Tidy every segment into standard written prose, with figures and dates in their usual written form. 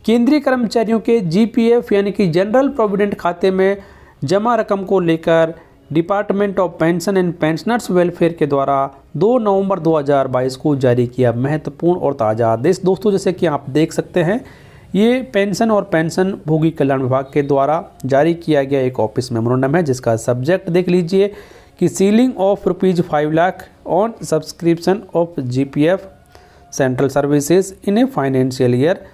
केंद्रीय कर्मचारियों के जीपीएफ यानी कि जनरल प्रोविडेंट खाते में जमा रकम को लेकर department of pension and pensioners welfare के द्वारा 2 नवंबर 2022 को जारी किया महत्वपूर्ण और ताज़ा आदेश। दोस्तों, जैसे कि आप देख सकते हैं, ये पेंशन और पेंशन भोगी कल्याण विभाग के द्वारा जारी किया गया एक ऑफिस मेमोरेंडम है, जिसका सब्जेक्ट देख लीजिए कि ceiling of ₹5 lakh on subscription of GPF central services in a financial year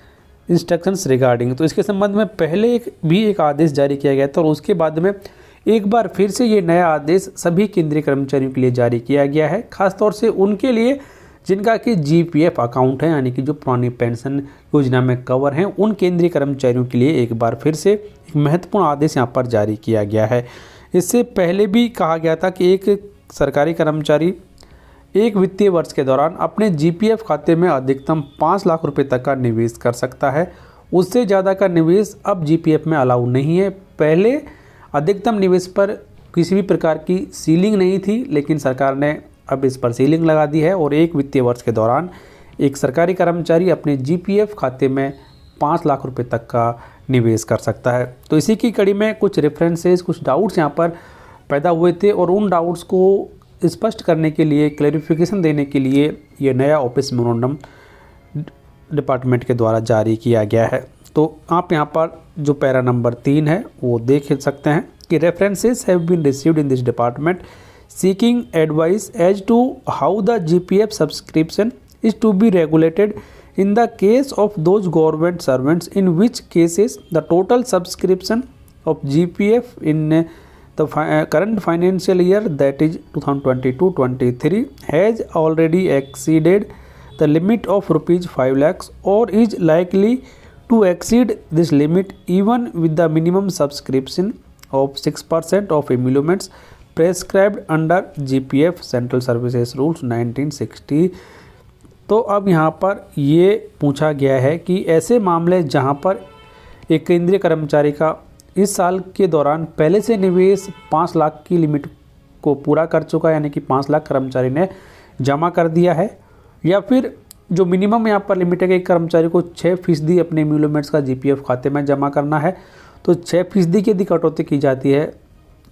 instructions regarding. तो इसके संबंध में पहले एक आदेश जारी किया गया था और उसके बाद में एक बार फिर से ये नया आदेश सभी केंद्रीय कर्मचारियों के लिए जारी किया गया है, खासतौर से उनके लिए जिनका कि जीपीएफ अकाउंट है, यानी कि जो पुरानी पेंशन योजना में कवर हैं, उन केंद्रीय कर्मचारियों के लिए एक बार फिर से एक महत्वपूर्ण आदेश यहाँ पर जारी किया गया है। इससे पहले भी कहा गया था कि एक सरकारी कर्मचारी एक वित्तीय वर्ष के दौरान अपने जीपीएफ खाते में अधिकतम 5 लाख रुपए तक का निवेश कर सकता है। उससे ज़्यादा का निवेश अब जीपीएफ में अलाउ नहीं है। पहले अधिकतम निवेश पर किसी भी प्रकार की सीलिंग नहीं थी, लेकिन सरकार ने अब इस पर सीलिंग लगा दी है और एक वित्तीय वर्ष के दौरान एक सरकारी कर्मचारी अपने जीपीएफ खाते में 5 लाख रुपए तक का निवेश कर सकता है। तो इसी की कड़ी में कुछ रेफरेंसेस, कुछ डाउट्स यहाँ पर पैदा हुए थे और उन डाउट्स को स्पष्ट करने के लिए, क्लैरिफिकेशन देने के लिए ये नया ऑफिस मेमोरेंडम डिपार्टमेंट के द्वारा जारी किया गया है। तो आप यहाँ पर जो पैरा नंबर 3 है वो देख सकते हैं कि references have been received in this department seeking advice as to how the GPF subscription is to be regulated in the case of those government servants in which cases the total subscription of GPF in the current financial year, that is 2022-23, has already exceeded the limit of ₹5 lakhs or is likely to exceed this limit even with the minimum subscription of 6% of emoluments prescribed under GPF Central Services Rules 1960। तो अब यहाँ पर ये पूछा गया है कि ऐसे मामले जहाँ पर एक केंद्रीय कर्मचारी का इस साल के दौरान पहले से निवेश 5 लाख की लिमिट को पूरा कर चुका है, यानी कि 5 लाख कर्मचारी ने जमा कर दिया है, या फिर जो मिनिमम यहाँ पर लिमिट है कि एक कर्मचारी को 6% अपने एम्यूलमेंट्स का जीपीएफ खाते में जमा करना है, तो 6% की यदि कटौती की जाती है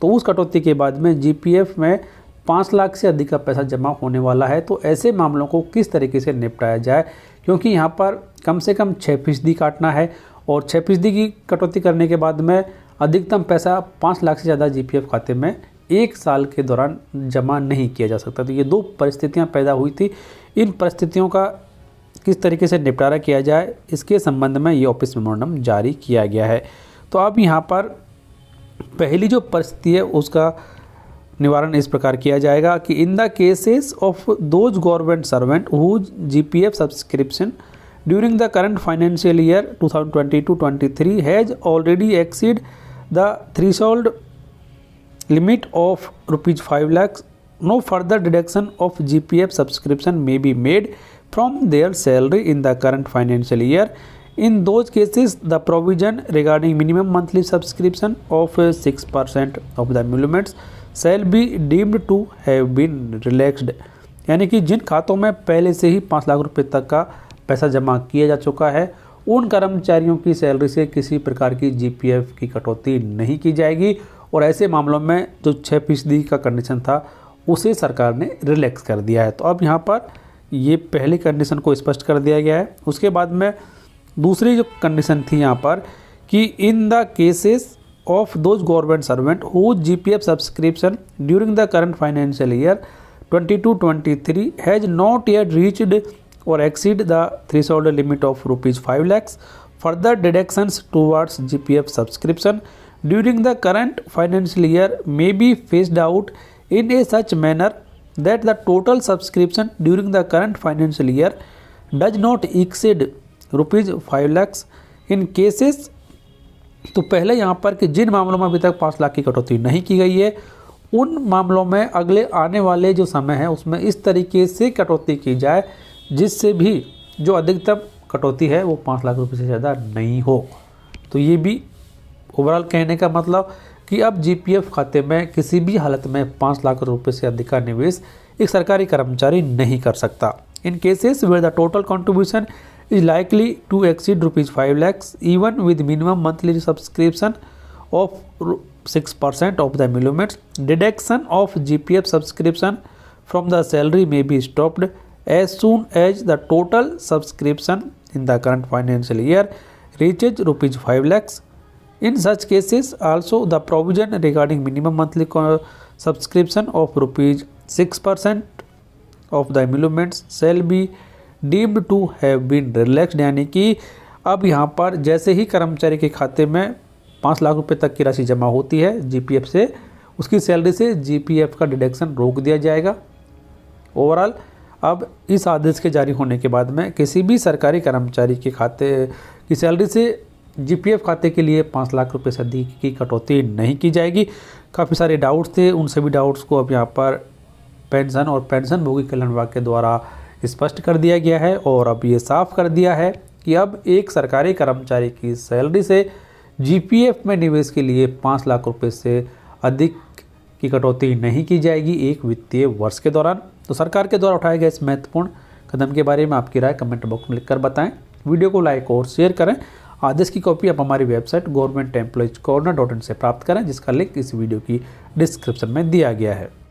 तो उस कटौती के बाद में जीपीएफ में 5 लाख से अधिक का पैसा जमा होने वाला है। तो ऐसे मामलों को किस तरीके से निपटाया जाए, क्योंकि यहाँ पर कम से कम 6% काटना है और 6% की कटौती करने के बाद में अधिकतम पैसा 5 लाख से ज़्यादा जीपीएफ खाते में एक साल के दौरान जमा नहीं किया जा सकता। तो ये 2 परिस्थितियाँ पैदा हुई थी। इन परिस्थितियों का किस तरीके से निपटारा किया जाए, इसके संबंध में ये ऑफिस मेमोरेंडम जारी किया गया है। तो अब यहाँ पर पहली जो परिस्थिति है उसका निवारण इस प्रकार किया जाएगा कि in the cases of those government servant whose GPF subscription during the current financial year 2022-23 has already exceed the threshold limit of ₹5 lakhs, no further deduction of GPF subscription may be made from their salary in the current financial year. In those cases, the provision regarding minimum monthly subscription of 6% of the emoluments shall be deemed to have been relaxed। यानी कि जिन खातों में पहले से ही 5 लाख रुपए तक का पैसा जमा किया जा चुका है, उन कर्मचारियों की सैलरी से किसी प्रकार की जीपीएफ की कटौती नहीं की जाएगी और ऐसे मामलों में जो 6% का कंडीशन था उसे सरकार ने रिलैक्स कर दिया है। तो अब यहाँ पर ये पहली कंडीशन को स्पष्ट कर दिया गया है। उसके बाद में दूसरी जो कंडीशन थी यहाँ पर कि in the cases of those government servant whose GPF subscription during the current financial year 22-23 has not yet reached or exceed the threshold limit of ₹5 lakhs, further deductions towards GPF subscription during the current financial year may be phased out in a such manner that the total subscription during the current financial year does not exceed ₹5 lakhs in cases। तो पहले यहाँ पर कि जिन मामलों में अभी तक 5 लाख की कटौती नहीं की गई है, उन मामलों में अगले आने वाले जो समय है उसमें इस तरीके से कटौती की जाए जिससे भी जो अधिकतम कटौती है वो 5 लाख रुपए से ज़्यादा नहीं हो। तो ये भी ओवरऑल कहने का मतलब कि अब जीपीएफ खाते में किसी भी हालत में 5 लाख रुपए से अधिक का निवेश एक सरकारी कर्मचारी नहीं कर सकता। In cases where the total contribution is likely to exceed rupees 5 lakhs even with minimum monthly subscription of 6% of the emoluments. Deduction of GPF subscription from the salary may be stopped as soon as the total subscription in the current financial year reaches rupees 5 lakhs. In such cases, also the provision regarding minimum monthly subscription of rupees 6% of the emoluments shall be deemed to have been relaxed। यानी कि अब यहाँ पर जैसे ही कर्मचारी के खाते में 5 लाख रुपए तक की राशि जमा होती है जीपीएफ से, उसकी सैलरी से जीपीएफ का डिडक्शन रोक दिया जाएगा। ओवरऑल अब इस आदेश के जारी होने के बाद में किसी भी सरकारी कर्मचारी के खाते की सैलरी से जीपीएफ खाते के लिए 5 लाख रुपए से अधिक की कटौती नहीं की जाएगी। काफ़ी सारे डाउट्स थे, उन सभी डाउट्स को अब यहाँ पर पेंशन और पेंशनभोगी कल्याण विभाग के द्वारा स्पष्ट कर दिया गया है और अब ये साफ कर दिया है कि अब एक सरकारी कर्मचारी की सैलरी से जीपीएफ में निवेश के लिए 5 लाख रुपए से अधिक की कटौती नहीं की जाएगी एक वित्तीय वर्ष के दौरान। तो सरकार के द्वारा उठाए गए इस महत्वपूर्ण कदम के बारे में आपकी राय कमेंट बॉक्स में लिखकर बताएं। वीडियो को लाइक और शेयर करें। आदेश की कॉपी आप हमारी वेबसाइट governmentemploryscorner.in से प्राप्त करें, जिसका लिंक इस वीडियो की डिस्क्रिप्शन में दिया गया है।